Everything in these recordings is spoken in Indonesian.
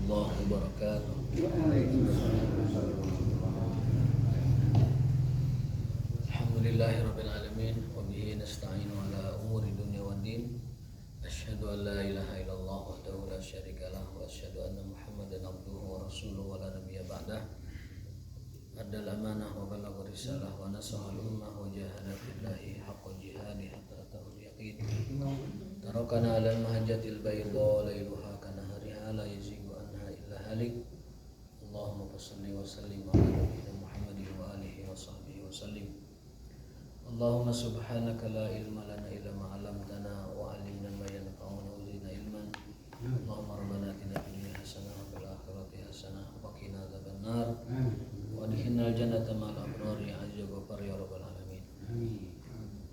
warahmatullahi wabarakatuh. Alhamdulillahirabbil alamin wa bihi nasta'inu ala umuri dunya waddin. Asyhadu an la ilaha illallah wahdahu la syarika lah wa asyhadu anna Muhammadan abduhu wa rasuluhu wa la nabiyya ba'dah. Addal amanah wa ballagha risalah wa nasaha al-ummah wa jahada fillahi haqqa jihadi hatta atahul yaqin. Tarakana 'alal mahajjatil bayda lailuha kanahariha la yazigu anha illa halik. Allahumma shalli wa sallim ala nabiyyina Muhammadin wa alihi wa sahbihi wa sallim. Allahumma subhanaka la ilma lana illa ma 'allamtana wa 'allimna ma yanfa'una wa zidna ilman. Allahumma rabbana atina fid dunya hasanah wa fil akhirati hasanah wa qina adzabannar. Wa adkhilnal jannata ma'al abrar ya azza wa jalla ya rabbal alamin.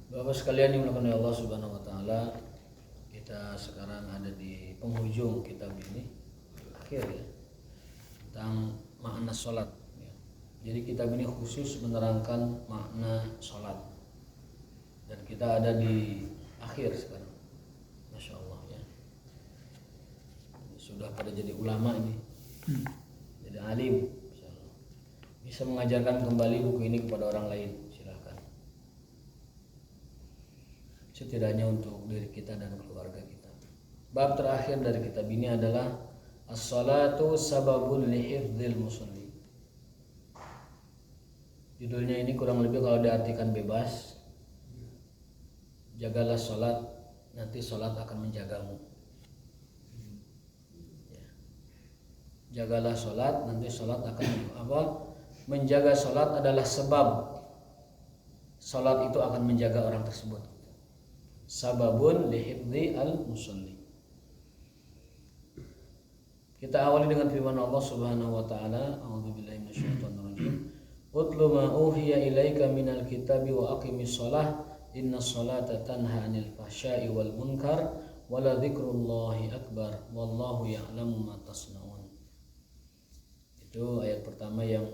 Bapak sekalian yang dimuliakan oleh Allah Subhanahu wa taala, kita sekarang ada di penghujung kitab ini, akhir ya, tentang makna sholat ya. Jadi kitab ini khusus menerangkan makna sholat, dan kita ada di akhir sekarang. Masya Allah ya, sudah pada jadi ulama ini, jadi alim, bisa mengajarkan kembali buku ini kepada orang lain. Silahkan, setidaknya untuk diri kita dan keluarga kita. Bab terakhir dari kitab ini adalah as-salatu sababun li hifdzil musalli. Judulnya ini kurang lebih kalau diartikan bebas, jagalah sholat, nanti sholat akan menjagamu ya. Jagalah sholat, nanti sholat akan menjaga sholat adalah sebab sholat itu akan menjaga orang tersebut. Sababun lihifdzi al-musalli. Kita awali dengan firman Allah Subhanahu wa taala, a'udzubillahi minasyaitonir rajim. Utlu ma uhiya ilaika minal kitabi wa aqimis shalah innas sholata tanha 'anil fahsya'i wal munkar wa la dzikrullahi akbar wallahu ya'lamu ma tasnaun. Itu ayat pertama yang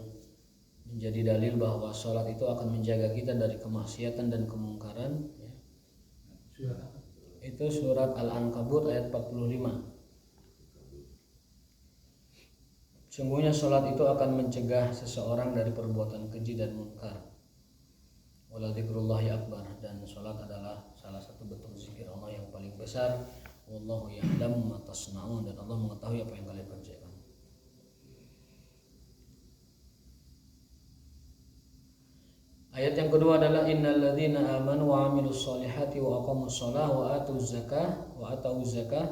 menjadi dalil bahwa sholat itu akan menjaga kita dari kemaksiatan dan kemungkaran ya. Itu surat Al-Ankabut ayat 45. Sungguhnya sholat itu akan mencegah seseorang dari perbuatan keji dan munkar. Wala dzikrullahi akbar, dan sholat adalah salah satu bentuk zikir Allah yang paling besar. Wallahu ya'lamu ma tasna'un, dan Allah mengetahui apa yang kalian kerjakan. Ayat yang kedua adalah innal ladzina amanu wa 'amilus sholihati wa aqamus shalah wa atuz zakah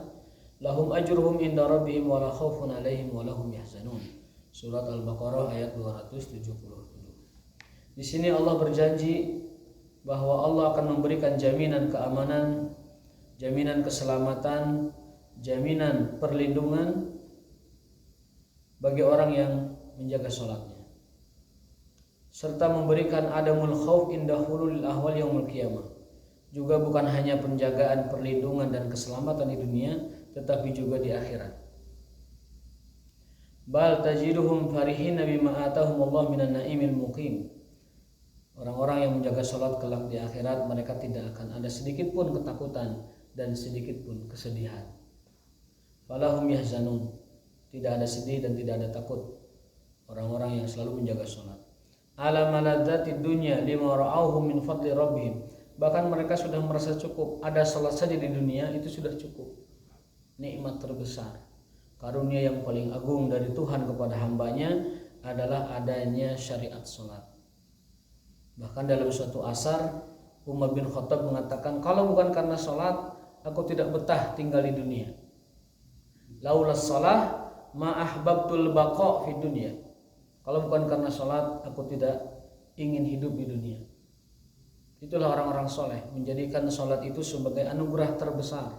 lahum ajruhum inda rabbihim wa la khaufun 'alaihim wa lahum yahzanun. Surat Al-Baqarah ayat 277. Di sini Allah berjanji bahwa Allah akan memberikan jaminan keamanan, jaminan keselamatan, jaminan perlindungan bagi orang yang menjaga sholatnya, serta memberikan adamul khauf inda hulul ahwal yaumul qiyamah. Juga bukan hanya penjagaan, perlindungan dan keselamatan di dunia, tetapi juga di akhirat. Bal tajiduhum farihina bima atahumullah minan na'imil muqim. Orang-orang yang menjaga salat kelak di akhirat, mereka tidak akan ada sedikit pun ketakutan dan sedikit pun kesedihan. Falahum yahzanun, tidak ada sedih dan tidak ada takut. Orang-orang yang selalu menjaga salat. Ala maladzatid dunya lima ra'auhum min fadli rabbihim. Bahkan mereka sudah merasa cukup, ada salat saja di dunia itu sudah cukup. Nikmat terbesar, karunia yang paling agung dari Tuhan kepada hambanya adalah adanya syariat salat. Bahkan dalam suatu asar, Umar bin Khattab mengatakan, kalau bukan karena salat, aku tidak betah tinggal di dunia. Laulas salah ma ahbabtul baqa fid dunya. Kalau bukan karena salat, aku tidak ingin hidup di dunia. Itulah orang-orang soleh, menjadikan salat itu sebagai anugerah terbesar,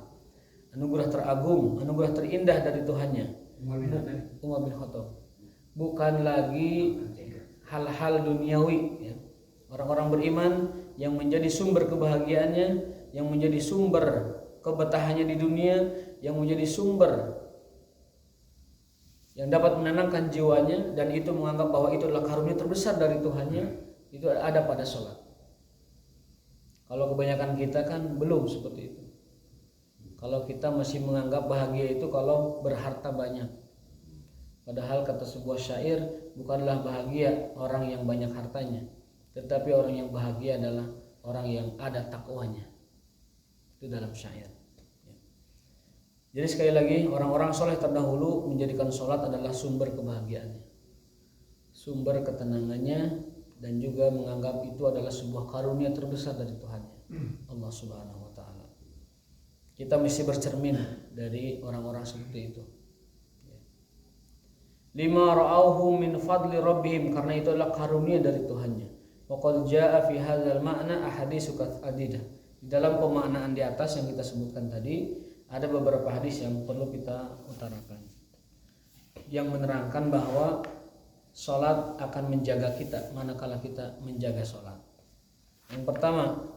anugerah teragung, anugerah terindah dari Tuhannya. Umar bin Khattab. Bukan lagi hal-hal duniawi ya. Orang-orang beriman yang menjadi sumber kebahagiaannya, yang menjadi sumber kebetahannya di dunia, yang menjadi sumber yang dapat menenangkan jiwanya, dan itu menganggap bahwa itu adalah karunia terbesar dari Tuhannya, itu ada pada sholat. Kalau kebanyakan kita kan belum seperti itu. Kalau kita masih menganggap bahagia itu kalau berharta banyak, Padahal kata sebuah syair, bukanlah bahagia orang yang banyak hartanya, tetapi orang yang bahagia adalah orang yang ada takwanya. Itu dalam syair. Jadi sekali lagi, orang-orang soleh terdahulu menjadikan sholat adalah sumber kebahagiaannya, sumber ketenangannya, dan juga menganggap itu adalah sebuah karunia terbesar dari Tuhannya, Allah Subhanahu wa Ta'ala. Kita mesti bercermin dari orang-orang seperti itu. Lima ra'auhu min fadli rabbihim, karena itu adalah karunia dari Tuhannya. Wa qad jaa'a fi hadzal ma'na ahaditsu adidah. Di dalam pemaknaan di atas yang kita sebutkan tadi, ada beberapa hadis yang perlu kita utarakan, yang menerangkan bahwa sholat akan menjaga kita manakala kita menjaga sholat. Yang pertama,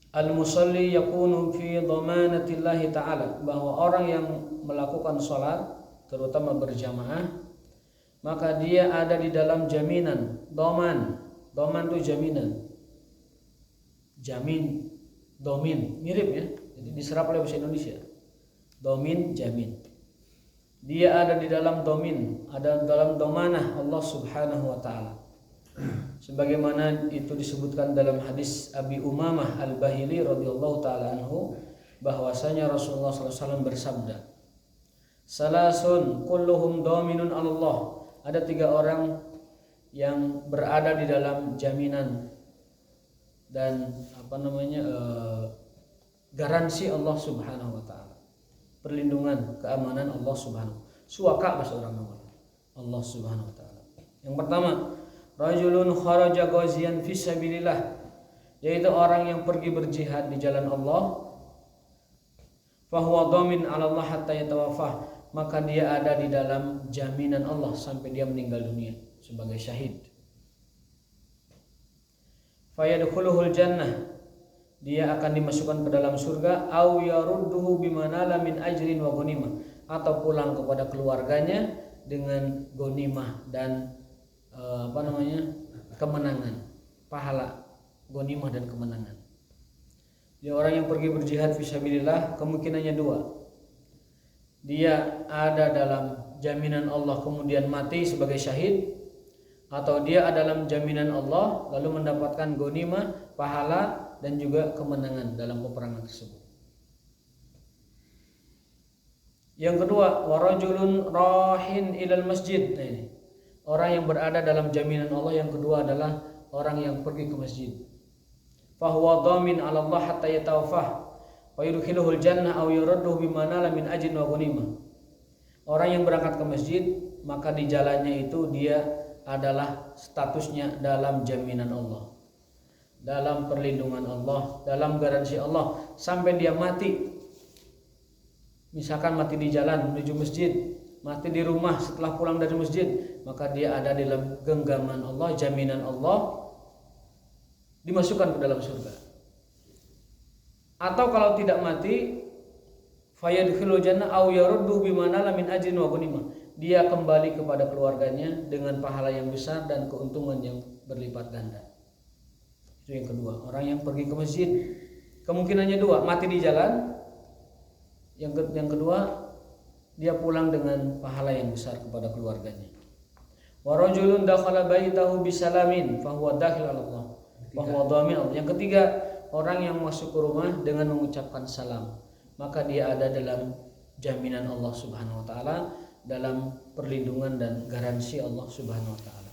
al-musalli yakunu fi dhamanatillahi ta'ala, bahwa orang yang melakukan sholat terutama berjamaah, maka dia ada di dalam jaminan. Dhaman itu jaminan, jamin, domin, mirip ya, jadi diserap oleh bahasa Indonesia. Domin, jamin. Dia ada di dalam domin, ada dalam domanah Allah Subhanahu wa Ta'ala. Sebagaimana itu disebutkan dalam hadis Abi Umamah Al-Bahili radhiyallahu ta'ala anhu, bahwasanya Rasulullah SAW bersabda, salasun kulluhum dominun Allah. Ada 3 orang yang berada di dalam jaminan dan garansi Allah Subhanahu wa Ta'ala, perlindungan, keamanan Allah Subhanahu. Suaka bahasa orang nama Allah Subhanahu wa Ta'ala. Yang pertama, rajulun kharaja ghaziyan fi sabilillah, yaitu orang yang pergi berjihad di jalan Allah. Fahuwa dhamin 'ala Allah hatta yatawaffah, maka dia ada di dalam jaminan Allah sampai dia meninggal dunia sebagai syahid. Fayadkhuluhul jannah, dia akan dimasukkan ke dalam surga. Au yarudduhu bimanala min ajrin wa ghanimah, atau pulang kepada keluarganya dengan ghanimah dan kemenangan, pahala ghanimah dan kemenangan. Dia orang yang pergi berjihad fisabilillah, kemungkinannya 2. Dia ada dalam jaminan Allah kemudian mati sebagai syahid, atau dia ada dalam jaminan Allah lalu mendapatkan ghanimah, pahala dan juga kemenangan dalam peperangan tersebut. Yang kedua, warajulun rahin ilal masjid. Nah, ini orang yang berada dalam jaminan Allah. Yang kedua adalah orang yang pergi ke masjid. Fahuwa dhamin 'ala Allah hatta yatawaffah wa yudkhiluhul jannah aw yuradduhu bimanala min ajrin wa ghanimah. Orang yang berangkat ke masjid, maka di jalannya itu dia adalah statusnya dalam jaminan Allah, dalam perlindungan Allah, dalam garansi Allah sampai dia mati. Misalkan mati di jalan menuju masjid, mati di rumah setelah pulang dari masjid, maka dia ada di dalam genggaman Allah, jaminan Allah, dimasukkan ke dalam surga. Atau kalau tidak mati, fayadkhulul jannah aw yaruddu bimanala min ajrin wa ghanimah, dia kembali kepada keluarganya dengan pahala yang besar dan keuntungan yang berlipat ganda. Itu yang kedua, orang yang pergi ke masjid. Kemungkinannya 2, mati di jalan. Yang kedua, dia pulang dengan pahala yang besar kepada keluarganya. Wa rajulun dakhala baitahu bisalamin fahuwa dakhil 'ala Allah wa huwa dhamin. Yang ketiga, orang yang masuk ke rumah dengan mengucapkan salam, maka dia ada dalam jaminan Allah Subhanahu wa Ta'ala, dalam perlindungan dan garansi Allah Subhanahu wa Ta'ala.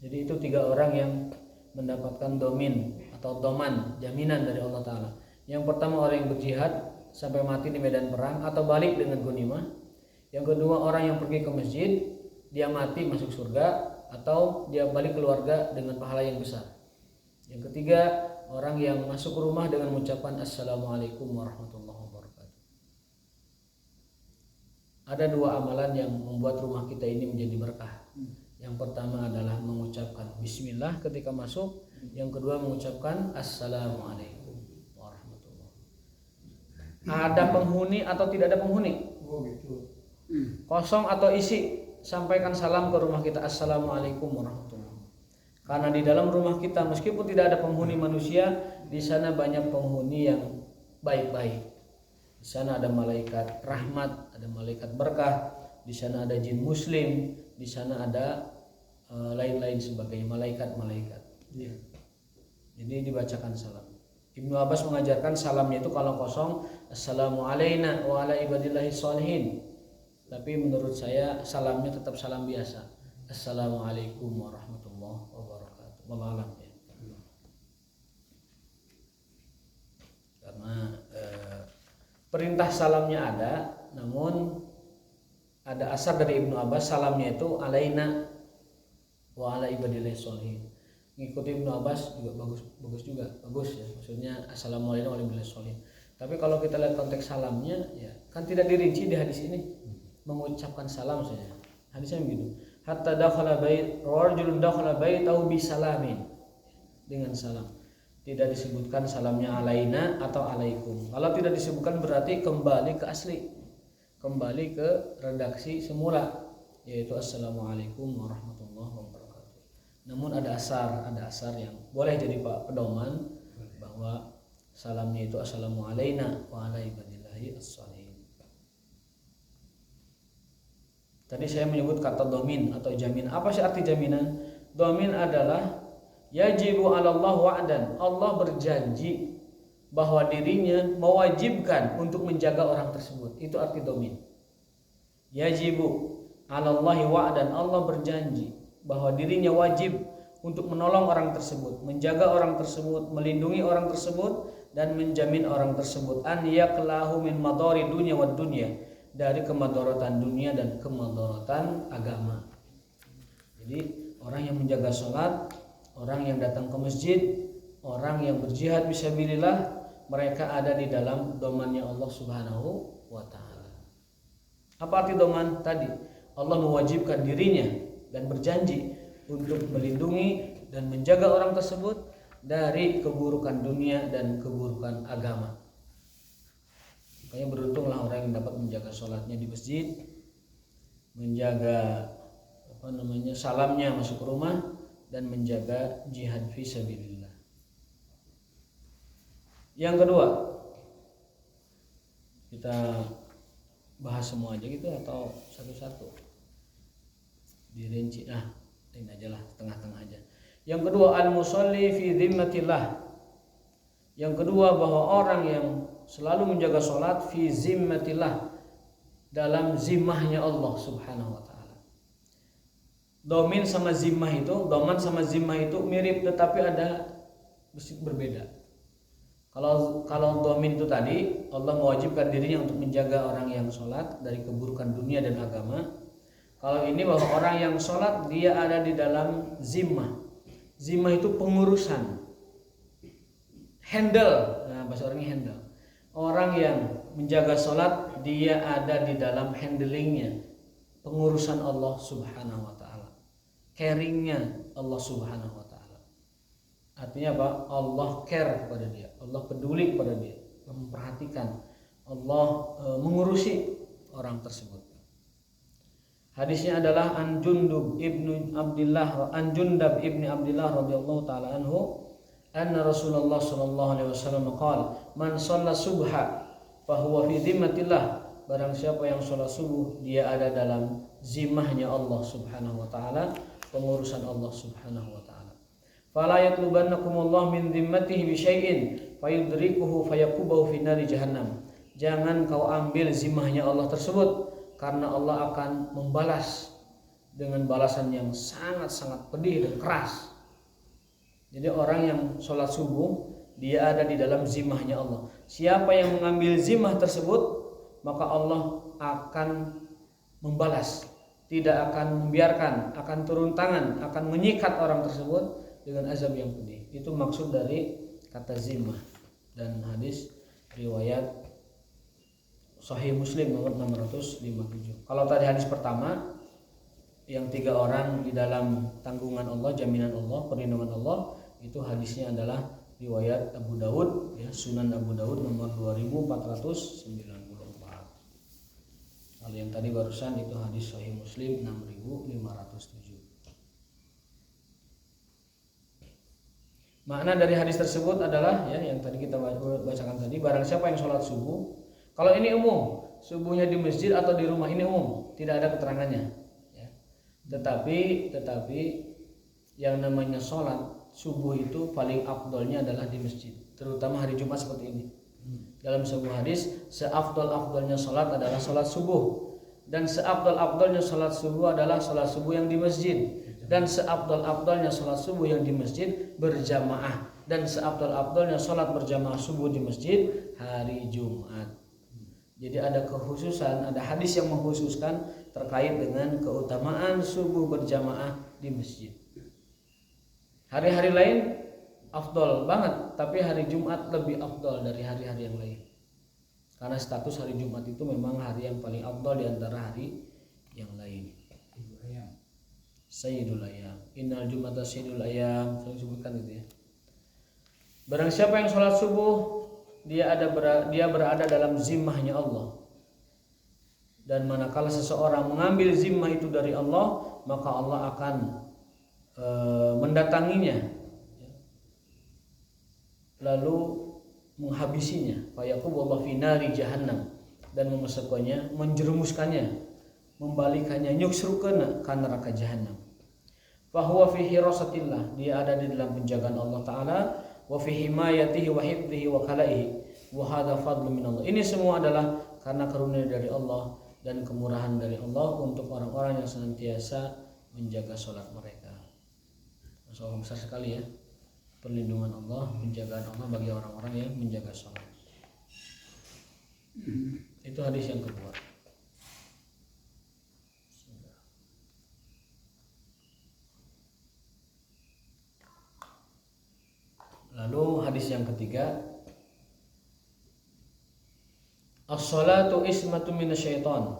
Jadi itu 3 orang yang mendapatkan domin atau doman, jaminan dari Allah Ta'ala. Yang pertama, orang yang berjihad sampai mati di medan perang atau balik dengan ghanimah. Yang kedua, orang yang pergi ke masjid, dia mati masuk surga atau dia balik keluarga dengan pahala yang besar. Yang ketiga, orang yang masuk ke rumah dengan mengucapkan assalamualaikum warahmatullahi wabarakatuh. Ada 2 amalan yang membuat rumah kita ini menjadi berkah. Yang pertama adalah mengucapkan bismillah ketika masuk. Yang kedua, mengucapkan assalamualaikum warahmatullahi wabarakatuh. Ada penghuni atau tidak ada penghuni? Kosong atau isi, sampaikan salam ke rumah kita, assalamualaikum warahmatullahi wabarakatuh. Karena di dalam rumah kita meskipun tidak ada penghuni manusia, di sana banyak penghuni yang baik-baik. Di sana ada malaikat rahmat, ada malaikat berkah. Di di sana ada jin muslim, di sana ada lain-lain sebagainya, malaikat-malaikat. Ya. Jadi dibacakan salam. Ibnu Abbas mengajarkan salamnya itu kalau kosong, assalamu alaina wa ala ibadillahi sholihin. Tapi menurut saya salamnya tetap salam biasa, assalamualaikum warahmatullahi wabarakatuh. Wallahu a'lam ya. Karena perintah salamnya ada, namun ada asar dari Ibnu Abbas salamnya itu alaina wa ala ibadillahi sholihin. Ngikuti Ibnu Abbas juga bagus ya, maksudnya assalamualaikum warahmatullahi wabarakatuh. Tapi kalau kita lihat konteks salamnya ya kan tidak dirinci di hadis ini, mengucapkan salam saja. Hadisnya begitu, hatta dakhala bait rajulun dakhala baitahu bi salamin, dengan salam. Tidak disebutkan salamnya alaina atau alaikum. Kalau tidak disebutkan berarti kembali ke asli, kembali ke redaksi semula, yaitu assalamualaikum warahmatullahi wabarakatuh. Namun ada asar yang boleh jadi pedoman bahwa salamnya itu assalamu alaina wa ala ibadillahi as-sholihin. Tadi saya menyebut kata domin atau jaminan. Apa sih arti jaminan? Domin adalah yajibu 'alallah wa'dan. Allah berjanji bahwa dirinya mewajibkan untuk menjaga orang tersebut. Itu arti domin. Yajibu 'alallahi wa'dan. Allah berjanji bahwa dirinya wajib untuk menolong orang tersebut, menjaga orang tersebut, melindungi orang tersebut, dan menjamin orang tersebut an yaqlahu min madari dunya wad dunya, dari kemadharatan dunia dan kemadharatan agama. Jadi orang yang menjaga sholat, orang yang datang ke masjid, orang yang berjihad fisabilillah, mereka ada di dalam domannya Allah Subhanahu wa taala. Apa arti doman tadi? Allah mewajibkan dirinya dan berjanji untuk melindungi dan menjaga orang tersebut dari keburukan dunia dan keburukan agama. Makanya beruntunglah orang yang dapat menjaga sholatnya di masjid, menjaga salamnya masuk ke rumah, dan menjaga jihad fisabilillah. Yang kedua, kita bahas semua aja gitu atau satu-satu dirinci? Ini aja lah, tengah-tengah aja. Yang kedua, al-musalli fi zimmatillah. Yang kedua, bahwa orang yang selalu menjaga sholat fi zimmatillah, dalam zimmahnya Allah Subhanahu wa taala. Domin sama zimmah itu, doman sama zimmah itu mirip tetapi ada berbeda. Kalau domin itu tadi, Allah mewajibkan dirinya untuk menjaga orang yang sholat dari keburukan dunia dan agama. Kalau ini bahwa orang yang sholat dia ada di dalam zimmah. Zimmah itu pengurusan, handle. Bahasa orangnya handle. Orang yang menjaga sholat dia ada di dalam handlingnya, pengurusan Allah Subhanahu wa taala, caringnya Allah Subhanahu wa taala. Artinya apa? Allah care kepada dia, Allah peduli kepada dia, memperhatikan, Allah mengurusi orang tersebut. Hadisnya adalah an Jundab ibni Abdullah radhiyallahu taala anhu, anna Rasulullah sallallahu alaihi wasallam qala, man shalla subha fa huwa fi dhimmatillah. Barang siapa yang sholat subuh dia ada dalam zimmahnya Allah Subhanahu wa taala, pengurusan Allah Subhanahu wa taala. Fala yatlubannakumullah min dhimmatihi bi syai'in fayudrikuhu fayakubahu fi nari jahannam. Jangan kau ambil zimmahnya Allah tersebut, karena Allah akan membalas dengan balasan yang sangat-sangat pedih dan keras. Jadi orang yang sholat subuh dia ada di dalam zimmahnya Allah. Siapa yang mengambil zimmah tersebut, maka Allah akan membalas, tidak akan membiarkan, akan turun tangan, akan menyikat orang tersebut dengan azab yang pedih. Itu maksud dari kata zimmah. Dan hadis riwayat Sahih Muslim nomor 657. Kalau tadi hadis pertama yang 3 orang di dalam tanggungan Allah, jaminan Allah, perlindungan Allah, itu hadisnya adalah riwayat Abu Daud, ya, Sunan Abu Daud nomor 2494. Kalau yang tadi barusan itu hadis Sahih Muslim 6507. Makna dari hadis tersebut adalah ya yang tadi kita bacakan tadi, barang siapa yang sholat subuh, kalau ini umum, subuhnya di masjid atau di rumah ini umum. tidak ada keterangannya ya. Tetapi yang namanya sholat subuh itu paling afdolnya adalah di masjid, terutama hari Jumat seperti ini. Dalam sebuah hadis, seafdol-afdolnya sholat adalah sholat subuh, dan seafdol-afdolnya sholat subuh adalah sholat subuh yang di masjid, dan seafdol-afdolnya sholat subuh yang di masjid berjamaah, dan seafdol-afdolnya sholat berjamaah subuh di masjid hari Jumat. Jadi ada kekhususan, ada hadis yang mengkhususkan terkait dengan keutamaan subuh berjamaah di masjid. Hari-hari lain afdol banget, tapi hari Jumat lebih afdol dari hari-hari yang lain. Karena status hari Jumat itu memang hari yang paling afdol di antara hari yang lain. Sayyidul Ayyam. Innal Jum'ata Sayyidul Ayyam. Saya sebutkan itu ya. Barang siapa yang sholat subuh, dia berada dalam zimmahnya Allah. Dan manakala seseorang mengambil zimmah itu dari Allah, maka Allah akan mendatanginya, lalu menghabisinya, fayaqubullahu fi nari jahannam, dan memasukkannya, menjerumuskannya, membalikannya, nyuksrukeuna ka neraka jahanam. Fa huwa fi hirasatillah, dia ada di dalam penjagaan Allah taala, wa fi himayatihi wa hifdhihi wa kalaihi, wa hadza fadlu minallah. Ini semua adalah karena karunia dari Allah dan kemurahan dari Allah untuk orang-orang yang senantiasa menjaga sholat mereka. Masalah besar sekali ya, perlindungan Allah, penjagaan Allah bagi orang-orang yang menjaga sholat. Itu hadis yang kedua. Lalu hadis yang ketiga, as-salatu ismatu minasyaiton.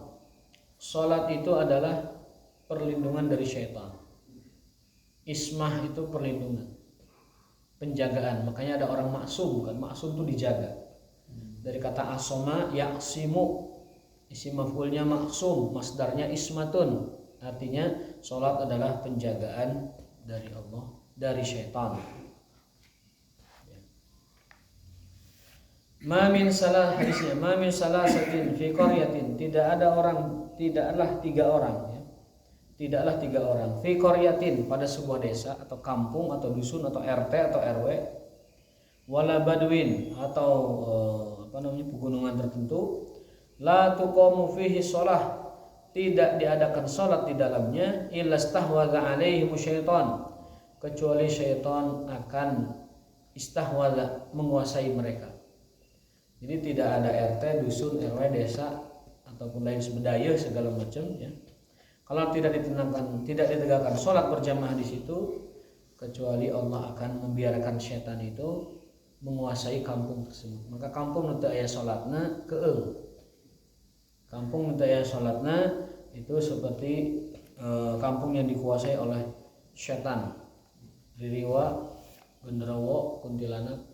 Salat itu adalah perlindungan dari syaitan. Ismah itu perlindungan, penjagaan. Makanya ada orang maksum, kan? Maksum itu dijaga. Dari kata asoma yaksimu, isim maf'ulnya maksum, masdarnya ismatun. Artinya salat adalah penjagaan dari Allah dari syaitan. Ma min salah, hadisnya ma min salasatin fi qaryatin, tidaklah tiga orang ya. Tidaklah tiga orang fi qaryatin, pada sebuah desa atau kampung atau dusun atau RT atau RW, wala badwin atau pegunungan tertentu, la tuqamu fihi shalah, tidak diadakan salat di dalamnya, illa stahwadza alaihim syaitan, kecuali syaitan akan istahwadza, menguasai mereka. Jadi tidak ada RT, dusun, RW, desa ataupun lain sebagainya segala macam ya. Kalau tidak ditegakkan sholat berjamaah di situ, kecuali Allah akan membiarkan syaitan itu menguasai kampung tersebut. Maka kampung nu teu aya sholatna keung. Kampung nu teu aya sholatna itu seperti kampung yang dikuasai oleh syaitan. Ririwa, genderuwo, kuntilanak,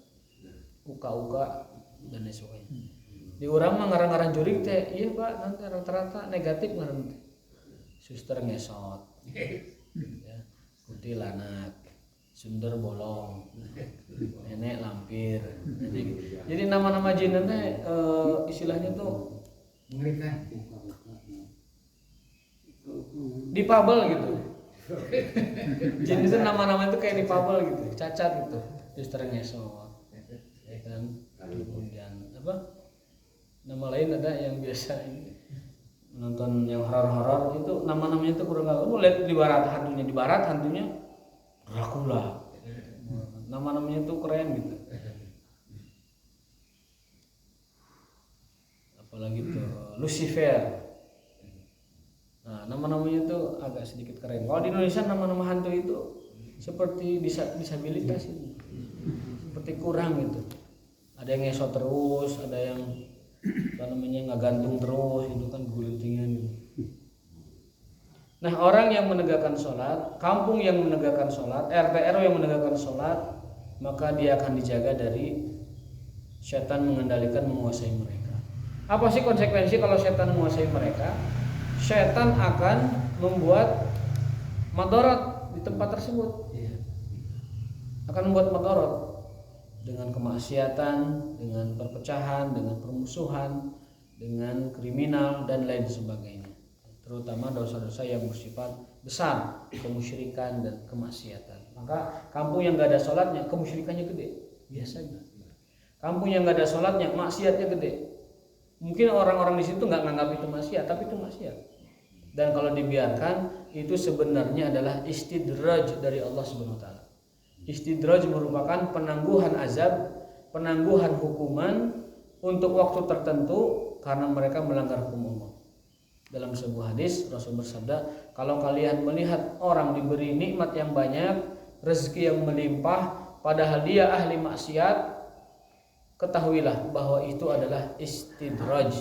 uka-uka dan lain sebagainya. Di urang mah ngaran-ngaran jurig teh, iya Pak, nanti rata-rata negatif ngaran teh. Suster ngesot, ya, kuntilanak, sundel bolong, nenek lampir. Jadi nama-nama jin teh istilahnya tuh mengerikan, dipabel gitu. Jin itu nama-nama itu kayak dipabel gitu, cacat gitu. Suster ngesot, ya kan. Kemudian apa? Nama lain ada yang biasa nonton yang horor-horor itu nama-namanya itu kurang tahu. Lihat di barat hantunya Dracula. Nama-namanya itu keren gitu. Apalagi tuh Lucifer. Nah, nama-namanya itu agak sedikit keren. Kalau di Indonesia nama-nama hantu itu seperti disabilitas itu. Seperti kurang gitu. Ada yang ngesot terus, ada yang ngagantung terus, itu kan gulintingan. Nah, orang yang menegakkan sholat, kampung yang menegakkan sholat, RT RW yang menegakkan sholat, maka dia akan dijaga dari setan mengendalikan, menguasai mereka. Apa sih konsekuensi kalau setan menguasai mereka? Setan akan membuat madarat di tempat tersebut, akan membuat madarat dengan kemaksiatan, dengan perpecahan, dengan permusuhan, dengan kriminal dan lain sebagainya. terutama dosa-dosa yang bersifat besar, kemusyrikan dan kemaksiatan. Maka kampung yang nggak ada sholatnya, kemusyrikannya gede, biasanya. Kampung yang nggak ada sholatnya, maksiatnya gede. Mungkin orang-orang di situ nggak nganggap itu maksiat, tapi itu maksiat. Dan kalau dibiarkan, itu sebenarnya adalah istidraj dari Allah Subhanahu Wa Taala. Istidraj merupakan penangguhan azab, penangguhan hukuman untuk waktu tertentu karena mereka melanggar hukum Allah. Dalam sebuah hadis Rasul bersabda, kalau kalian melihat orang diberi nikmat yang banyak, rezeki yang melimpah, padahal dia ahli maksiat, ketahuilah bahwa itu adalah istidraj,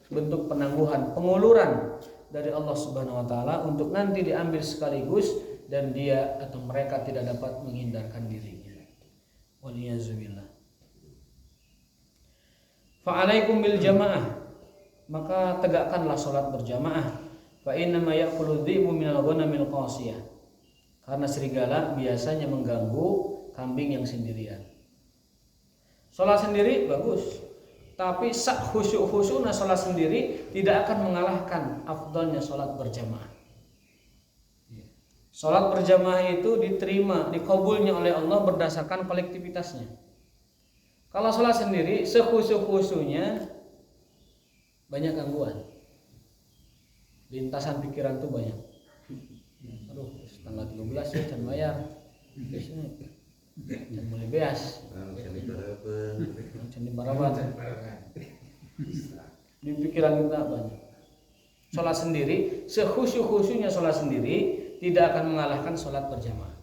bentuk penangguhan, penguluran dari Allah Subhanahu Wa Taala untuk nanti diambil sekaligus dan dia atau mereka tidak dapat menghindarkan dirinya. Waliyazubillah. Fa'alaikum bil jamaah, maka tegakkanlah sholat berjamaah. Fa inna ma ya'kulu dhi'bu minal ghanamil qasiyah, karena serigala biasanya mengganggu kambing yang sendirian. Sholat sendiri bagus, tapi sak khusyuk-khusyukna sholat sendiri tidak akan mengalahkan afdalnya sholat berjamaah. Sholat berjamaah itu diterima, dikabulnya oleh Allah berdasarkan kolektivitasnya. Kalau sholat sendiri, sekhusyuk-khusyuknya banyak gangguan, lintasan pikiran tuh banyak. Aduh, tanggal 13 ya, can bayar, can mulai beas, can dibarabat, di pikiran kita banyak. Sholat sendiri, sekhusyuk-khusyuknya sholat sendiri tidak akan mengalahkan sholat berjamaah.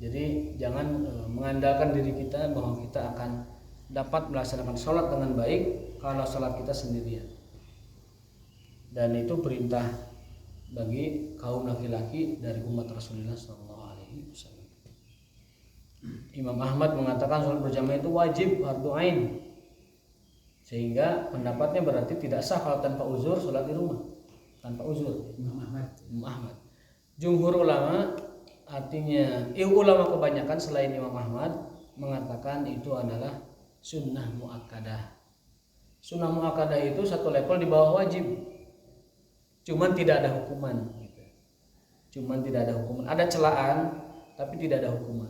Jadi jangan mengandalkan diri kita bahwa kita akan dapat melaksanakan sholat dengan baik kalau sholat kita sendirian. Dan itu perintah bagi kaum laki-laki dari umat Rasulullah SAW. Imam Ahmad mengatakan sholat berjamaah itu wajib, fardu ain, sehingga pendapatnya berarti tidak sah kalau tanpa uzur sholat di rumah, tanpa uzur. Imam Ahmad. Jumhur ulama, artinya ulama kebanyakan selain Imam Ahmad mengatakan itu adalah sunnah muakkadah. Sunnah muakkadah itu satu level di bawah wajib, cuman tidak ada hukuman gitu. Cuman tidak ada hukuman, ada celaan tapi tidak ada hukuman.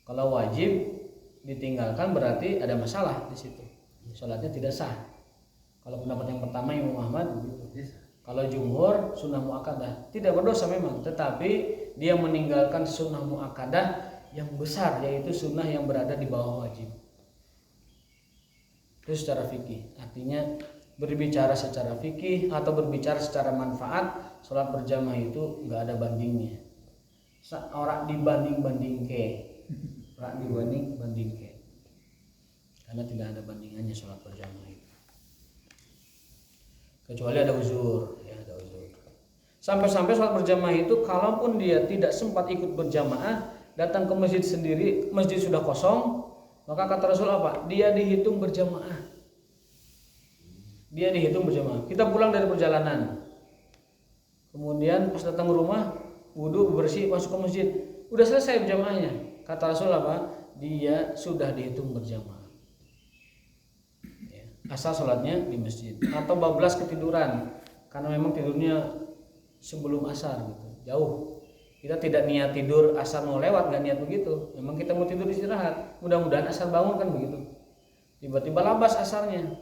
Kalau wajib ditinggalkan berarti ada masalah di situ, sholatnya tidak sah. Kalau pendapat yang pertama Imam Ahmad begitu. Kalau jumhur sunnah muakkadah, tidak berdosa memang, tetapi dia meninggalkan sunnah muakkadah yang besar, yaitu sunnah yang berada di bawah wajib. Itu secara fikih, artinya berbicara secara fikih atau berbicara secara manfaat, sholat berjamaah itu nggak ada bandingnya. Orang dibanding ke, karena tidak ada bandingannya sholat berjamaah itu. Kecuali ada uzur, ya ada uzur. Sampai-sampai sholat berjamaah itu, kalaupun dia tidak sempat ikut berjamaah, datang ke masjid sendiri, masjid sudah kosong, maka kata Rasul apa? Dia dihitung berjamaah. Dia dihitung berjamaah. Kita pulang dari perjalanan, kemudian pas datang ke rumah, wudhu, bersih, masuk ke masjid, udah selesai berjamaahnya. Kata Rasul apa? Dia sudah dihitung berjamaah. Asal sholatnya di masjid, atau bablas ketiduran karena memang tidurnya sebelum asar gitu, jauh. Kita tidak niat tidur asar mau lewat, nggak niat begitu. Memang kita mau tidur istirahat, mudah-mudahan asar bangun kan begitu. Tiba-tiba labas asarnya,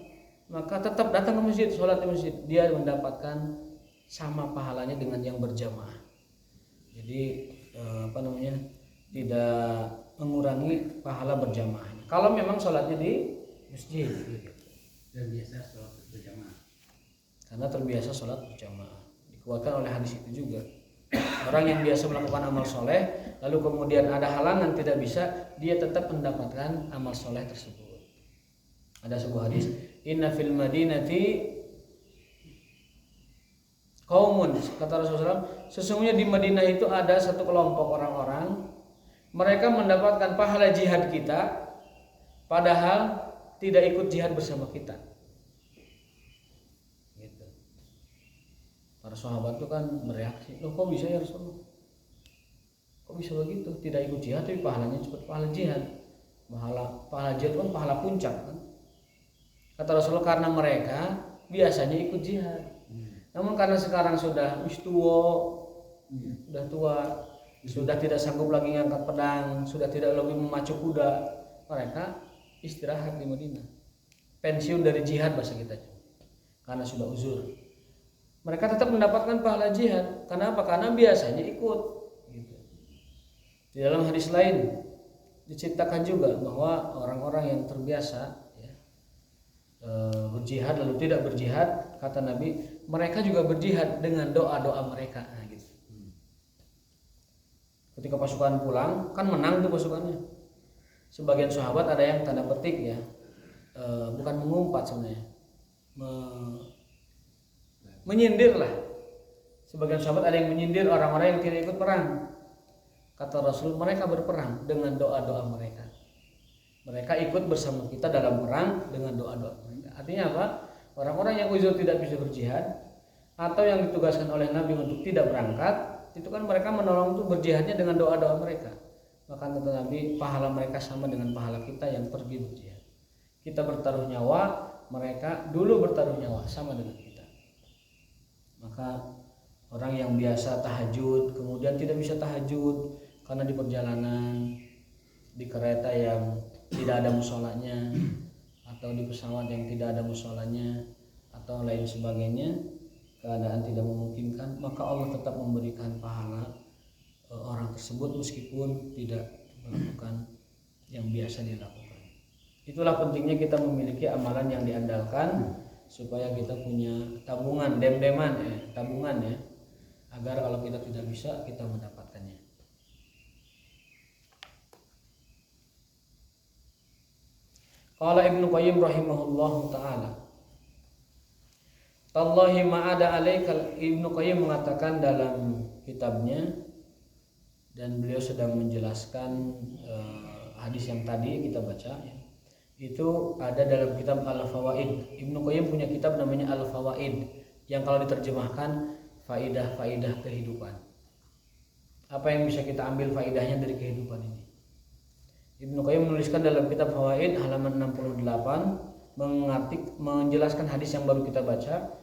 maka tetap datang ke masjid, sholat di masjid. Dia mendapatkan sama pahalanya dengan yang berjamaah. Jadi tidak mengurangi pahala berjamaahnya. Kalau memang sholatnya di masjid. Terbiasa sholat berjamaah. Karena terbiasa sholat berjamaah. Dikuatkan oleh hadis itu juga. Orang yang biasa melakukan amal soleh, lalu kemudian ada halangan tidak bisa, dia tetap mendapatkan amal soleh tersebut. Ada sebuah hadis, Inna fil madinati qaumun, kata Rasulullah, sesungguhnya di Madinah itu ada satu kelompok orang-orang, mereka mendapatkan pahala jihad kita, padahal tidak ikut jihad bersama kita. Gitu. Para sahabat itu kan bereaksi, loh kok bisa ya Rasulullah? Kok bisa begitu? Tidak ikut jihad tapi pahalanya cepat pahala jihad. Pahala jihad kan pahala puncak kan? Kata Rasulullah, karena mereka biasanya ikut jihad. Namun karena sekarang sudah tua, sudah tidak sanggup lagi ngangkat pedang, sudah tidak lagi memacu kuda, mereka istirahat di Madinah, pensiun dari jihad bahasa kita, karena sudah uzur. Mereka tetap mendapatkan pahala jihad. Karena apa? Karena biasanya ikut. Gitu. Di dalam hadis lain diceritakan juga bahwa orang-orang yang terbiasa berjihad lalu tidak berjihad, kata Nabi, mereka juga berjihad dengan doa-doa mereka. Nah, gitu. Ketika pasukan pulang, kan menang tuh pasukannya. Sebagian sahabat ada yang tanda petik bukan mengumpat sebenarnya, menyindir lah. Sebagian sahabat ada yang menyindir orang-orang yang tidak ikut perang. Kata Rasul, mereka berperang dengan doa-doa mereka. Mereka ikut bersama kita dalam perang dengan doa-doa mereka. Artinya apa? Orang-orang yang uzur tidak bisa berjihad atau yang ditugaskan oleh Nabi untuk tidak berangkat, itu kan mereka menolong untuk berjihadnya dengan doa-doa mereka. Maka kata Nabi, pahala mereka sama dengan pahala kita yang pergi berjihad. Kita bertaruh nyawa, mereka dulu bertaruh nyawa, sama dengan kita. Maka orang yang biasa tahajud kemudian tidak bisa tahajud karena di perjalanan, di kereta yang tidak ada musholanya, atau di pesawat yang tidak ada musholanya, atau lain sebagainya, keadaan tidak memungkinkan, maka Allah tetap memberikan pahala orang tersebut meskipun tidak melakukan yang biasa dilakukan. Itulah pentingnya kita memiliki amalan yang diandalkan supaya kita punya tabungan, tabungan ya, agar kalau kita tidak bisa kita mendapatkannya. Qala Ibnu Qayyim rahimahullahu taala, tallahi ma'ada alaikal. Ibnu Qayyim mengatakan dalam kitabnya, dan beliau sedang menjelaskan hadis yang tadi kita baca ya. Itu ada dalam kitab Al-Fawaid. Ibnu Qayyim punya kitab namanya Al-Fawaid, yang kalau diterjemahkan faidah-faidah kehidupan. Apa yang bisa kita ambil faidahnya dari kehidupan ini? Ibnu Qayyim menuliskan dalam kitab Fawaid halaman 68 menjelaskan hadis yang baru kita baca,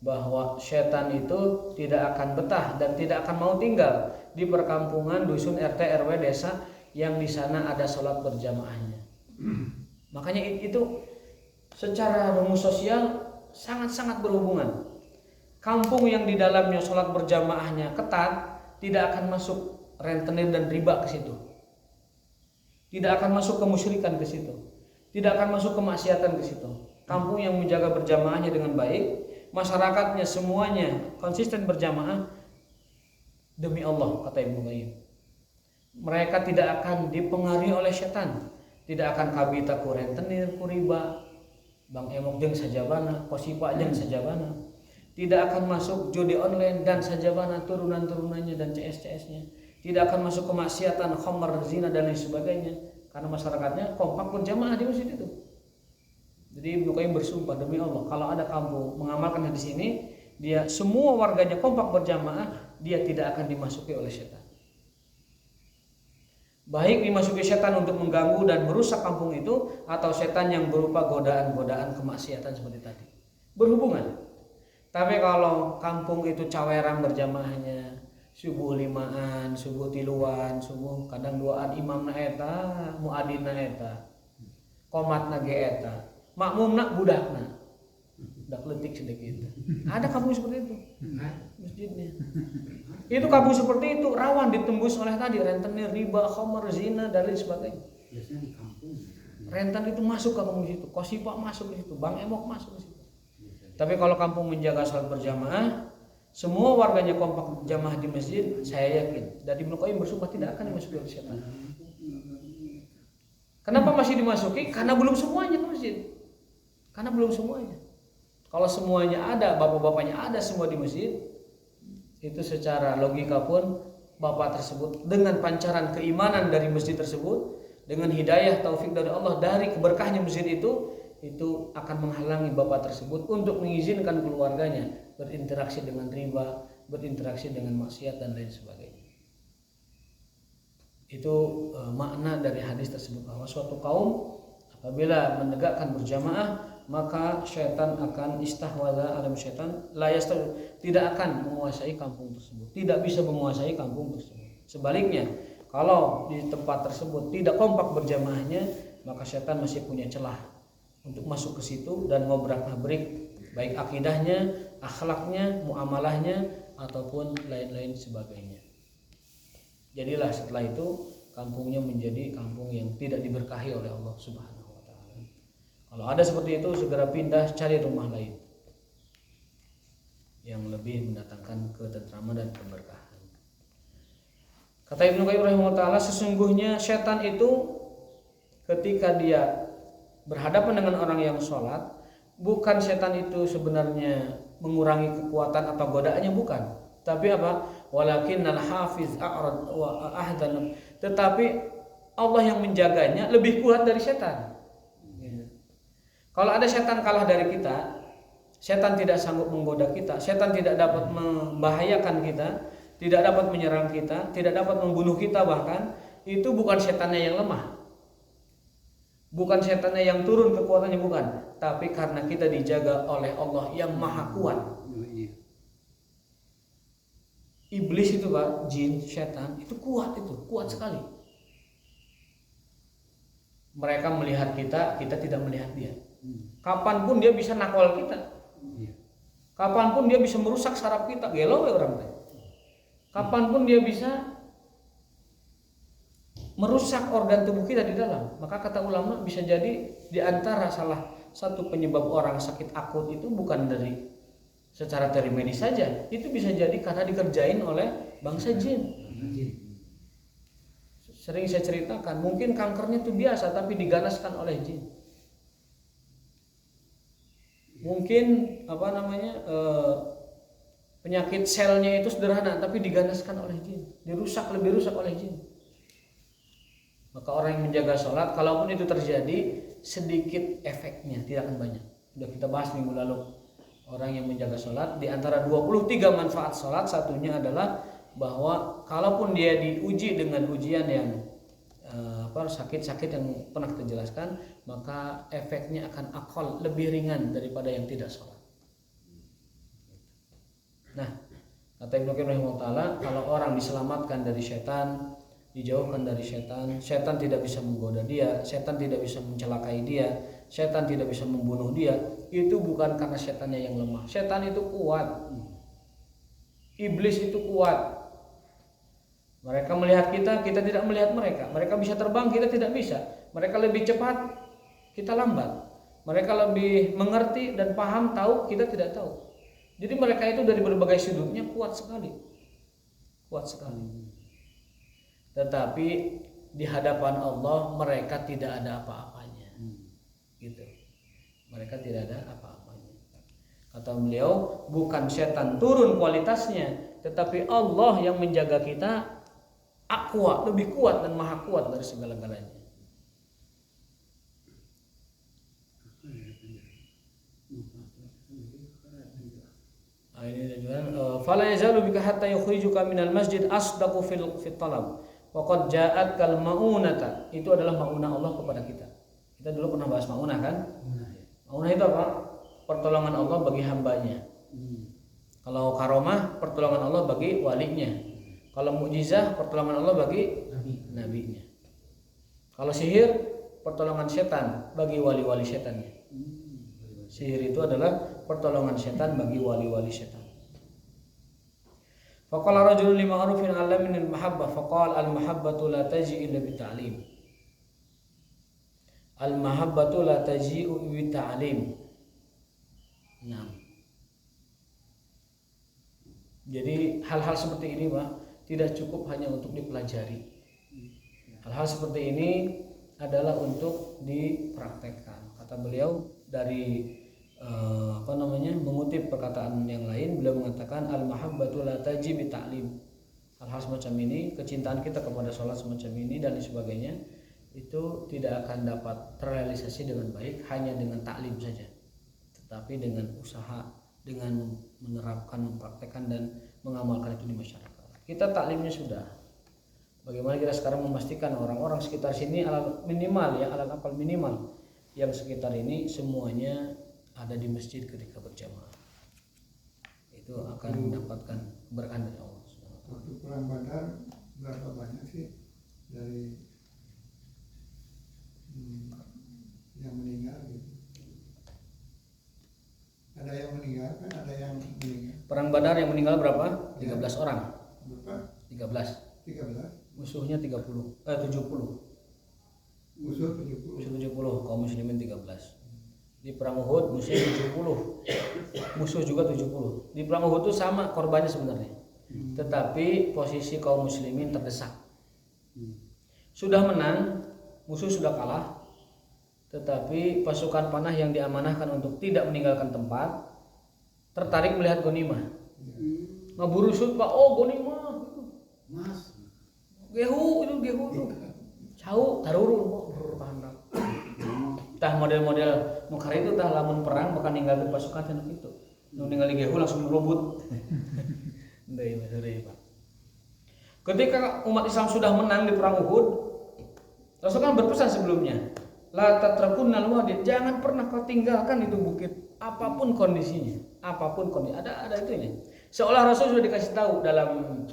bahwa setan itu tidak akan betah dan tidak akan mau tinggal di perkampungan, dusun, RT, RW, desa yang di sana ada sholat berjamaahnya. Makanya itu secara rumus sosial sangat-sangat berhubungan. Kampung yang di dalamnya sholat berjamaahnya ketat, tidak akan masuk rentenir dan riba ke situ. Tidak akan masuk kemusyrikan ke situ. Tidak akan masuk kemaksiatan ke situ. Kampung yang menjaga berjamaahnya dengan baik, masyarakatnya semuanya konsisten berjamaah demi Allah, kata Ibnu Qayyim. Mereka tidak akan dipengaruhi oleh setan. Tidak akan kabita ku rentenir, ku riba, bang emok jeung sajabana, kosipa jeung sajabana. Tidak akan masuk judi online dan sajabana turunan-turunannya dan CS-CS-nya. Tidak akan masuk kemaksiatan, khamr, zina dan lain sebagainya, karena masyarakatnya kompak berjamaah di masjid itu. Jadi Ibnu Qayyim bersumpah demi Allah, kalau ada kampung mengamalkan hadis ini, dia semua warganya kompak berjamaah, dia tidak akan dimasuki oleh setan. Baik dimasuki setan untuk mengganggu dan merusak kampung itu, atau setan yang berupa godaan-godaan kemaksiatan seperti tadi. Berhubungan. Tapi kalau kampung itu caweran berjamaahnya, subuh limaan, subuh tiluan, subuh kadang duaan imam na eta, muadin na eta, komat na ge eta, makmum na budak na, dak letik sedikit. Ada kampung seperti itu, masjidnya. Itu kampung seperti itu rawan ditembus oleh tadi rentenir, riba, khamr, zina dan lain sebagainya. Biasanya di kampung. Rentan itu masuk ke kampung situ, kosipa masuk ke situ, bang emok masuk ke situ. Tapi kalau kampung menjaga salat berjamaah, semua warganya kompak jamaah di masjid, saya yakin dari Ibnu Qayyim bersumpah tidak akan dimasuki oleh setan. Kenapa masih dimasuki? Karena belum semuanya ke masjid. Karena belum semuanya. Kalau semuanya ada, bapak-bapaknya ada semua di masjid, itu secara logika pun bapak tersebut dengan pancaran keimanan dari masjid tersebut, dengan hidayah taufik dari Allah, dari keberkahnya masjid itu akan menghalangi bapak tersebut untuk mengizinkan keluarganya berinteraksi dengan riba, berinteraksi dengan maksiat dan lain sebagainya. Itu makna dari hadis tersebut, bahwa suatu kaum apabila menegakkan berjamaah, maka syaitan akan istahwadha alam syaitan tidak akan menguasai kampung tersebut, tidak bisa menguasai kampung tersebut. Sebaliknya, kalau di tempat tersebut tidak kompak berjamaahnya, maka syaitan masih punya celah untuk masuk ke situ dan ngobrak-abrik baik akidahnya, akhlaknya, muamalahnya ataupun lain-lain sebagainya. Jadilah setelah itu kampungnya menjadi kampung yang tidak diberkahi oleh Allah Subhanahu wa taala. Kalau ada seperti itu, segera pindah cari rumah lain yang lebih mendatangkan ketentraman dan keberkahan. Kata Ibnu Qayyim rahimahullah taala, sesungguhnya setan itu ketika dia berhadapan dengan orang yang sholat, bukan setan itu sebenarnya mengurangi kekuatan atau godaannya, bukan. Tapi apa? Walakinnal hafiz a'rad wa ahdan. Tetapi Allah yang menjaganya lebih kuat dari setan. Kalau ada setan kalah dari kita, setan tidak sanggup menggoda kita, setan tidak dapat membahayakan kita, tidak dapat menyerang kita, tidak dapat membunuh kita bahkan, itu bukan setannya yang lemah. Bukan setannya yang turun kekuatannya, bukan. Tapi karena kita dijaga oleh Allah yang maha kuat. Iblis itu Pak, jin, setan, itu kuat sekali. Mereka melihat kita, kita tidak melihat dia. Kapanpun dia bisa nakal kita. Kapanpun dia bisa merusak saraf kita, gelo ya orang teh. Kapanpun dia bisa merusak organ tubuh kita di dalam. Maka kata ulama, bisa jadi di antara salah satu penyebab orang sakit akut itu bukan dari secara teori medis saja, itu bisa jadi karena dikerjain oleh bangsa jin. Sering saya ceritakan, mungkin kankernya itu biasa tapi diganaskan oleh jin. Mungkin penyakit selnya itu sederhana tapi diganaskan oleh jin, lebih rusak oleh jin. Maka orang yang menjaga sholat, kalaupun itu terjadi, sedikit efeknya, tidak akan banyak. Sudah kita bahas minggu lalu. Orang yang menjaga sholat, di antara 23 manfaat sholat, satunya adalah bahwa kalaupun dia diuji dengan ujian yang sakit-sakit yang pernah kita jelaskan, maka efeknya akan akal, lebih ringan daripada yang tidak sholat. Nah, kata Ibnu Qayyim rahimahullah taala, kalau orang diselamatkan dari setan, dijauhkan dari setan, setan tidak bisa menggoda dia, setan tidak bisa mencelakai dia, setan tidak bisa membunuh dia, itu bukan karena setannya yang lemah. Setan itu kuat. Iblis itu kuat. Mereka melihat kita, kita tidak melihat mereka. Mereka bisa terbang, kita tidak bisa. Mereka lebih cepat, kita lambat. Mereka lebih mengerti dan paham, tahu, kita tidak tahu. Jadi mereka itu dari berbagai sudutnya kuat sekali. Kuat sekali. Tetapi di hadapan Allah mereka tidak ada apa-apanya. Gitu. Mereka tidak ada apa-apanya. Kata beliau, bukan setan turun kualitasnya, tetapi Allah yang menjaga kita aqwa, lebih kuat dan maha kuat dari segala-galanya. Ini juga fala yazalu bika hatta yukhrijuka minal masjid asdaqu fil talab wa qad ja'at kal maunata. Itu adalah maunah Allah kepada kita. Kita dulu pernah bahas maunah kan? Maunah itu apa? Pertolongan Allah bagi hambanya. Kalau karomah, pertolongan Allah bagi walinya. Kalau mukjizah, pertolongan Allah bagi nabinya. Kalau sihir, pertolongan setan bagi wali-wali setannya. Sihir itu adalah pertolongan setan bagi wali-wali setan. Faqala rajulun li ma'rufin 'allamin al-mahabbah faqala al-mahabbatu la taji illa bi ta'lim. Al-mahabbatu la taji'u bi ta'lim. Nah. Jadi hal-hal seperti ini, Pak, tidak cukup hanya untuk dipelajari. Hal-hal seperti ini adalah untuk dipraktekkan. Kata beliau dari mengutip perkataan yang lain, beliau mengatakan al-mahabbatu la taji bi ta'lim. Hal-hal semacam ini, kecintaan kita kepada sholat semacam ini dan sebagainya, itu tidak akan dapat terrealisasi dengan baik hanya dengan taklim saja, tetapi dengan usaha, dengan menerapkan, mempraktekkan dan mengamalkan itu di masyarakat. Kita taklimnya sudah. Bagaimana kita sekarang memastikan orang-orang sekitar sini alal minimal, alal akal minimal yang sekitar ini semuanya ada di masjid ketika berjamaah, itu akan mendapatkan keberkahan dari Allah. Waktu perang Badar berapa banyak sih dari yang meninggal gitu? Ada yang meninggal kan, ada yang meninggal. Perang Badar yang meninggal berapa? 13 orang. Berapa? 13. 13. Musuhnya 70. Musuh 70. Musuh 70, kaum muslimin 13. Di perang Uhud musuh 70. Musuh juga 70. Di perang Uhud itu sama korbannya sebenarnya. Tetapi posisi kaum muslimin terdesak. Sudah menang, musuh sudah kalah. Tetapi pasukan panah yang diamanahkan untuk tidak meninggalkan tempat tertarik melihat gonimah. Ngaburu sud Pak, oh gonimah. Mas, Gehu tuh. Cau tarurun handap. Tah model-model mukar itu tah lamun perang bakal ninggalkeun pasukan cenah kitu. Nu ningali gehu langsung ngerobot. Deui beureuy Pak. Ketika umat Islam sudah menang di perang Uhud, Rasul kan berpesan sebelumnya, la tatrakunnal wadid, jangan pernah kau tinggalkan itu bukit apapun kondisinya, apapun kondisi. Ada itunya. Seolah Rasul sudah dikasih tahu dalam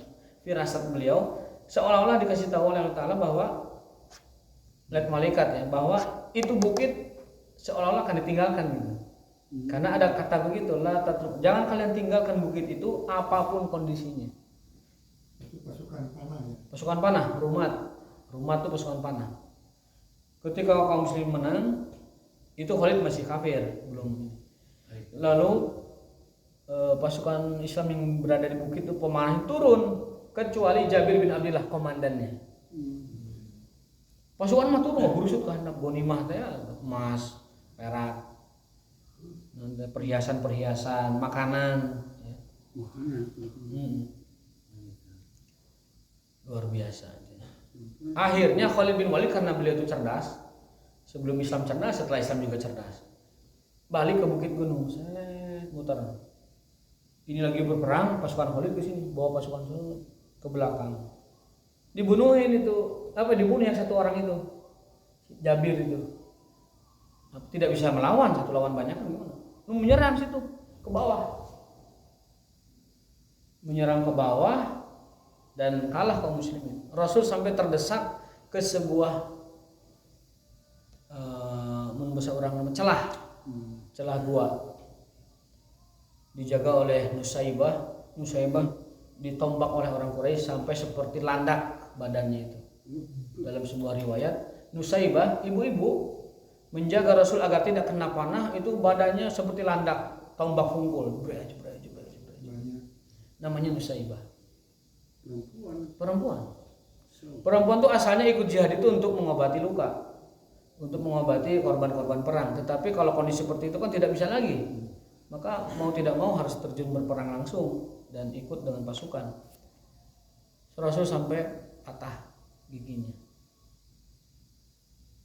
firasat beliau, seolah-olah dikasih tahu oleh Allah Ta'ala bahwa lihat malaikat ya, bahwa itu bukit seolah-olah akan ditinggalkan gitu. Karena ada kata begitu, la tatruk, jangan kalian tinggalkan bukit itu apapun kondisinya. Itu pasukan panah ya. Pasukan panah, rumat itu pasukan panah. Ketika kaum muslim menang, itu Khalid masih kafir, belum. Lalu pasukan Islam yang berada di bukit itu pemanah turun, kecuali Jabir bin Abdullah komandannya. Pasukan mah turun berusut ke handap gonimah teh emas, perak, perhiasan-perhiasan, makanan ya. Luar biasa. Akhirnya Khalid bin Walid karena beliau itu cerdas, sebelum Islam cerdas, setelah Islam juga cerdas, balik ke bukit gunung, muter. Ini lagi berperang, pasukan Khalid ke sini, bawa pasukan ke belakang. Dibunuhin itu, dibunuh yang satu orang itu, Jabir itu. Tidak bisa melawan, satu lawan banyak kan gimana? Menyerang situ ke bawah. Menyerang ke bawah dan kalah kaum muslimin. Rasul sampai terdesak ke sebuah membesar orang celah gua. Dijaga oleh Nusaibah ditombak oleh orang Quraisy sampai seperti landak badannya itu. Dalam sebuah riwayat, Nusaibah ibu-ibu menjaga Rasul agar tidak kena panah, itu badannya seperti landak, tombak fungkul. Namanya Nusaibah. Perempuan itu asalnya ikut jihad itu untuk mengobati luka, untuk mengobati korban-korban perang. Tetapi kalau kondisi seperti itu kan tidak bisa lagi, maka mau tidak mau harus terjun berperang langsung dan ikut dengan pasukan. Rasul sampai patah giginya,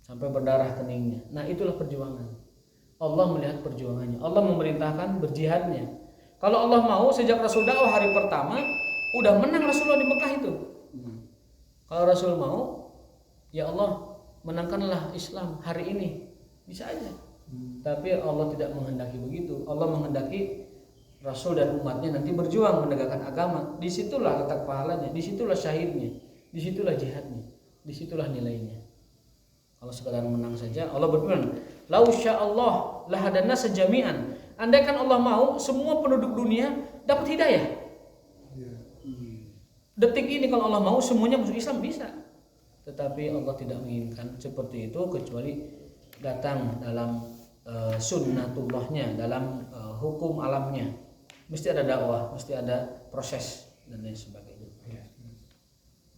sampai berdarah keningnya. Nah itulah perjuangan. Allah melihat perjuangannya, Allah memerintahkan berjihadnya. Kalau Allah mau, sejak Rasul dakwah hari pertama udah menang Rasulullah di Mekah itu. Kalau Rasul mau, ya Allah menangkanlah Islam hari ini, bisa aja. Tapi Allah tidak menghendaki begitu. Allah menghendaki Rasul dan umatnya nanti berjuang menegakkan agama. Disitulah letak pahalanya, disitulah syahidnya, disitulah jihadnya, disitulah nilainya. Kalau sekadar menang saja, Allah berfirman, "Lau sya'allah lahadanna sejami'an." Andaikan Allah mau, semua penduduk dunia dapat hidayah. Detik ini kalau Allah mau, semuanya masuk Islam bisa. Tetapi Allah tidak menginginkan seperti itu, kecuali datang dalam sunnatullahnya, dalam hukum alamnya. Mesti ada dakwah, mesti ada proses dan lain sebagainya.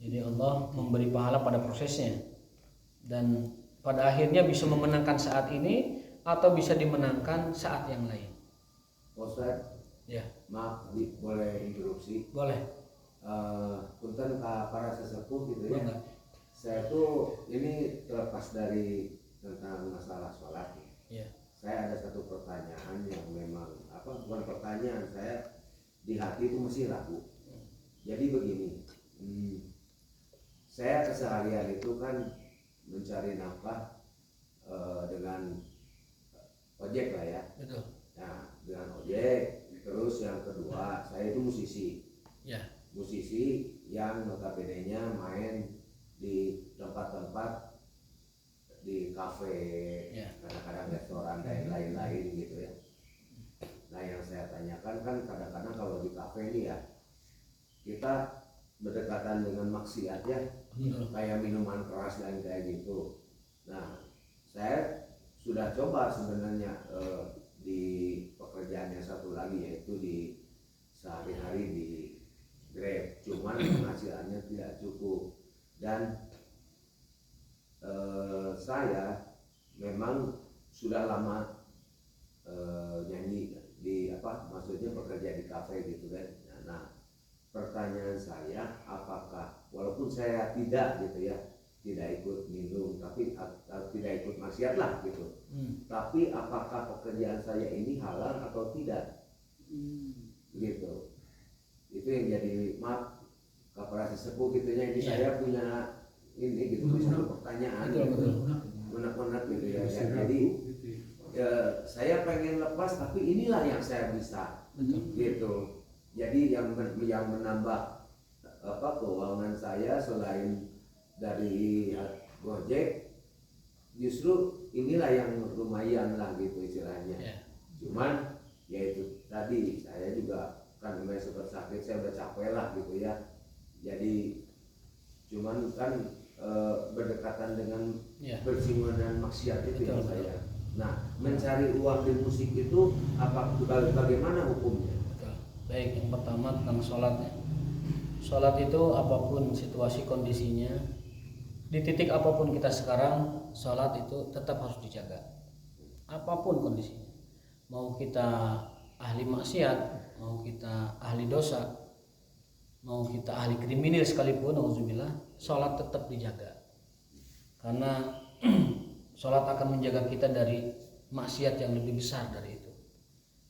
Jadi Allah memberi pahala pada prosesnya, dan pada akhirnya bisa memenangkan saat ini atau bisa dimenangkan saat yang lain. Ustaz, Ya, maaf boleh interupsi? boleh. Punten para sesepuh gitu ya. Enggak. Saya tuh ini terlepas dari tentang masalah sholat. Ya. Saya ada satu pertanyaan yang memang bukan pertanyaan, saya di hati itu mesti ragu. Jadi begini, saya keseharian itu kan mencari nafkah dengan ojek lah ya. Betul. Nah, dengan ojek. Terus yang kedua, saya itu musisi. Ya. Musisi yang notabene-nya main di tempat-tempat, di kafe, Ya. kadang-kadang restoran dan lain-lain gitu ya. Nah, yang saya tanyakan kan kadang-kadang kalau di kafe ini ya, kita berdekatan dengan maksiat ya, kayak minuman keras dan kayak gitu. Nah, saya sudah coba sebenarnya di pekerjaan yang satu lagi, yaitu di sehari-hari di Grab, cuman penghasilannya tidak cukup. Dan saya memang sudah lama nyanyi di maksudnya bekerja di kafe gitu kan. Nah, pertanyaan saya, apakah walaupun saya tidak gitu ya, tidak ikut minum, tapi tidak ikut maksiat lah gitu, tapi apakah pekerjaan saya ini halal atau tidak, gitu. Itu yang jadi maaf Kaparasi sepuh gitunya ini. Saya punya ini gitu, satu pertanyaan unek-unek gitu ya. Jadi saya pengen lepas, tapi inilah yang saya bisa, gitu. Jadi yang menambah keuangan saya selain dari Gojek, justru inilah yang lumayan lah gitu istilahnya. Cuman ya itu tadi, saya juga kan mulai sempat sakit, saya udah capek lah gitu ya. Jadi cuman kan berdekatan dengan bersinggungan dan maksiat itu yang saya. Nah, mencari uang di musik itu bagaimana hukumnya? Baik, yang pertama tentang sholatnya. Sholat itu apapun situasi kondisinya, di titik apapun kita sekarang, sholat itu tetap harus dijaga. Apapun kondisinya, mau kita ahli maksiat, mau kita ahli dosa, mau kita ahli kriminal sekalipun, auzubillah, sholat tetap dijaga. Karena sholat akan menjaga kita dari maksiat yang lebih besar dari itu.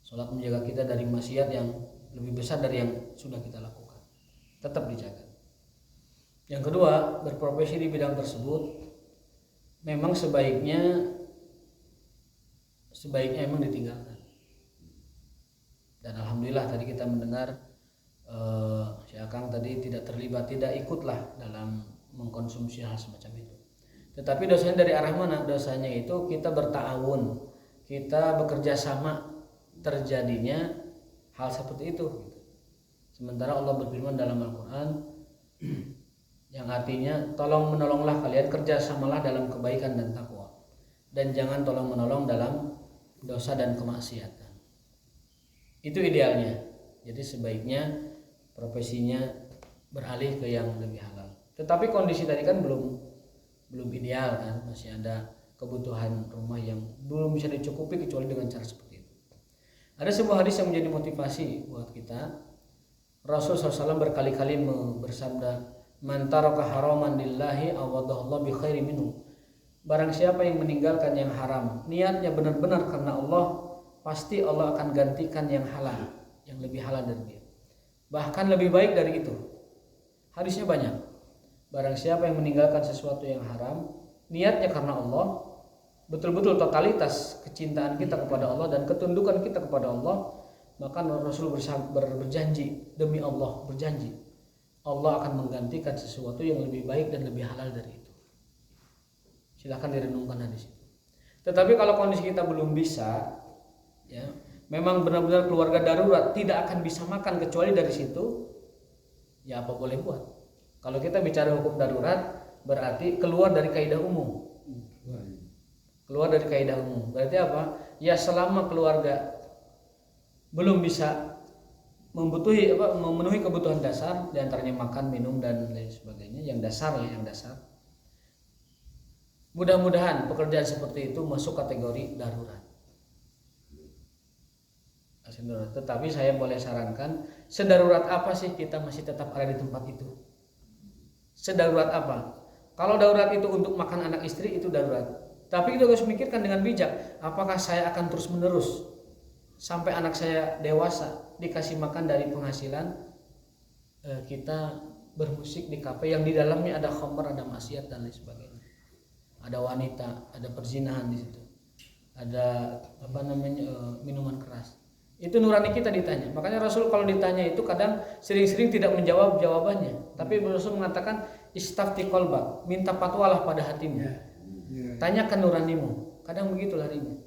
Sholat menjaga kita dari maksiat yang lebih besar dari yang sudah kita lakukan. Tetap dijaga. Yang kedua, berprofesi di bidang tersebut memang sebaiknya memang ditinggalkan. Dan alhamdulillah tadi kita mendengar Syekh Akang tadi tidak terlibat, tidak ikutlah dalam mengkonsumsi hal semacam itu. Tetapi dosanya dari arah mana? Dosanya itu kita berta'awun, kita bekerja sama terjadinya hal seperti itu. Sementara Allah berfirman dalam Al-Quran yang artinya tolong menolonglah kalian, kerjasamalah dalam kebaikan dan takwa, dan jangan tolong menolong dalam dosa dan kemaksiatan. Itu idealnya. Jadi sebaiknya profesinya beralih ke yang lebih halal. Tetapi kondisi tadi kan belum ideal kan, masih ada kebutuhan rumah yang belum bisa dicukupi kecuali dengan cara seperti itu. Ada sebuah hadis yang menjadi motivasi buat kita. Rasul SAW berkali-kali bersabda, "Man taraka haraman lillahi awadahullah bi khairi minhu." Barang siapa yang meninggalkan yang haram, niatnya benar-benar karena Allah, pasti Allah akan gantikan yang halal, yang lebih halal dari dia. Bahkan lebih baik dari itu. Hadisnya banyak. Barang siapa yang meninggalkan sesuatu yang haram, niatnya karena Allah, betul-betul totalitas kecintaan kita kepada Allah dan ketundukan kita kepada Allah, maka Rasul berjanji, demi Allah berjanji, Allah akan menggantikan sesuatu yang lebih baik dan lebih halal dari itu. Silakan direnungkan hadis itu. Tetapi kalau kondisi kita belum bisa, ya, memang benar-benar keluarga darurat, tidak akan bisa makan kecuali dari situ, ya apa boleh buat. Kalau kita bicara hukum darurat, berarti keluar dari kaidah umum. Keluar dari kaidah umum. Berarti apa? Ya selama keluarga belum bisa memenuhi kebutuhan dasar, diantaranya makan, minum dan lain sebagainya, yang dasar ya, yang dasar. Mudah-mudahan pekerjaan seperti itu masuk kategori darurat. Tetapi saya boleh sarankan, sedarurat apa sih kita masih tetap ada di tempat itu? Sedarurat apa? Kalau darurat itu untuk makan anak istri, itu darurat. Tapi kita harus memikirkan dengan bijak, apakah saya akan terus menerus sampai anak saya dewasa dikasih makan dari penghasilan kita bermusik di kafe yang di dalamnya ada khamr, ada maksiat dan lain sebagainya. ada wanita, ada perzinahan di situ, ada minuman keras. Itu nurani kita ditanya. Makanya Rasul kalau ditanya itu kadang sering-sering tidak menjawab jawabannya, tapi Rasul mengatakan istafti qalbak, minta fatwalah pada hatimu. Tanyakan nuranimu. Kadang begitu larinya.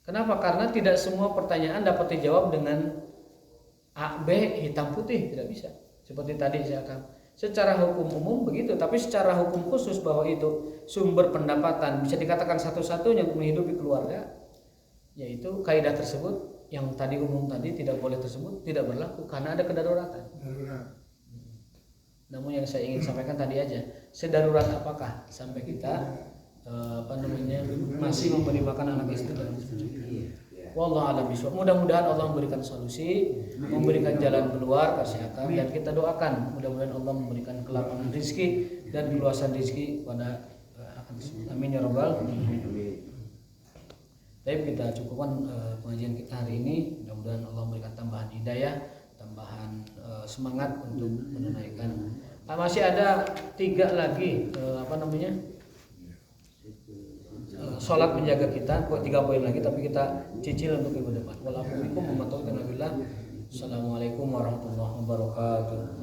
Kenapa? Karena tidak semua pertanyaan dapat dijawab dengan A, B, hitam putih, tidak bisa. Seperti tadi saya akan secara hukum umum begitu, tapi secara hukum khusus bahwa itu sumber pendapatan bisa dikatakan satu-satunya untuk menghidupi keluarga, yaitu kaidah tersebut yang tadi umum tadi tidak boleh tersebut tidak berlaku karena ada kedaruratan. Namun yang saya ingin sampaikan tadi aja, sedarurat apakah sampai kita masih memberi makan anak istri dalam wallahu a'lam bishawab. Mudah-mudahan Allah memberikan solusi, memberikan jalan keluar kesehatan, dan kita doakan mudah-mudahan Allah memberikan kelapangan rezeki dan keluasan rezeki pada akan tersebut. Amin ya rabbal alamin. Baik, kita cukupkan pengajian kita hari ini. Mudah-mudahan Allah memberikan tambahan hidayah, tambahan semangat untuk menunaikan. Masih ada 3 lagi sholat menjaga kita, 3 poin lagi, tapi kita cicil untuk minggu depan. Wassalamualaikum warahmatullahi wabarakatuh.